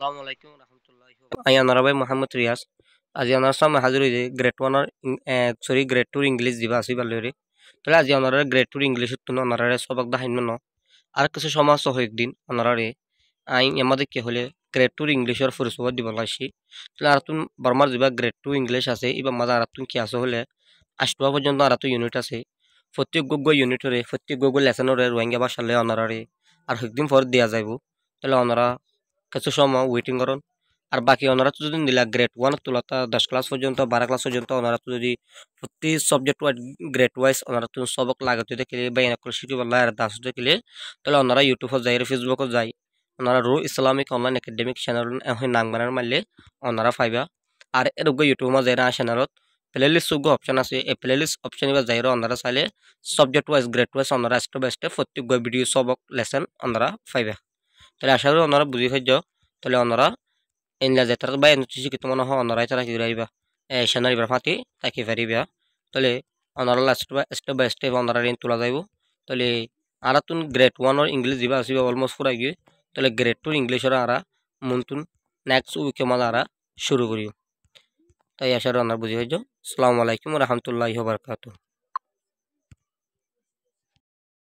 আসসালামু আলাইকুম রহমতুল্লাহি আই অনারাবাই মোহাম্মদ রিয়াজ আজি অনার সামনে হাজির হয়েছে গ্রেড ওয়ান সরি গ্রেড টুর ইংলিশ দিবা আসি বাল্যরে তাহলে আজি অনারা গ্রেড টুর ইংলিশ তুন অনারারে সবক দাহাইন ন আর কিছু সমাজ সহিক দিন অনারারে আইন এমাদের কি হলে গ্রেড টুর ইংলিশের ফুরসুবত দিব লাইছি তাহলে আর তুন বর্মার দিবা গ্রেড টু ইংলিশ আছে এবার মাঝে আর তুন কি আছে হলে আসবা পর্যন্ত আর তো ইউনিট আছে প্রত্যেক গোগ্য ইউনিটরে প্রত্যেক গোগ্য লেসনরে রোহিঙ্গা ভাষালে অনারারে আর একদিন পর দেওয়া যাইব তাহলে অনারা কিছু সময় ওয়েটিং করুন আর বাকি ওনারা তো যদি নিলা গ্রেড ওয়ান তোলাতা 10 ক্লাস পর্যন্ত 12 ক্লাস পর্যন্ত ওনারা তো যদি প্রতি সাবজেক্ট ওয়াইজ গ্রেড ওয়াইজ ওনারা তো সবক লাগাতে দেখলে বা এনে করে শিখি বললা আর দাস দেখলে তাহলে ওনারা ইউটিউবত যাই ফেসবুকত যাই ওনারা রো ইসলামিক অনলাইন একাডেমিক চ্যানেল এখন নাম বানার মারলে ওনারা পাইবা আর এরকম ইউটিউব মা যাই চ্যানেলত প্লেলিস্ট সুগ অপশন আছে এই প্লেলিস্ট অপশন এবার যাই ওনারা চাইলে সাবজেক্ট ওয়াইজ গ্রেড ওয়াইজ ওনারা স্টেপ বাই স্টেপ প্রত্যেক ভিডিও সবক লেসন ওনারা পাইবা তাহলে আশা করি ওনারা বুঝি হয়ে যাও তাহলে ওনারা ইনলা যেতার বাই নটিছি কি তোমার হয় ওনারা তারা কি রাইবা সেনারি ফাতি তাকি পারিবা তাহলে ওনারা লাস্ট স্টেপ বাই স্টেপ ওনারা রেন তোলা যাইব তাহলে আর তুন গ্রেড ওয়ানের ইংলিশ দিবা আসিবা অলমোস্ট পুরা গিয়ে তাহলে গ্রেড টুর ইংলিশের আরা মনতুন নেক্সট উইকে মানে আরা শুরু করিও তাই আশা করি ওনারা বুঝি হয়ে যাও আসসালামু আলাইকুম রহমতুল্লাহি ওয়া বারাকাতুহু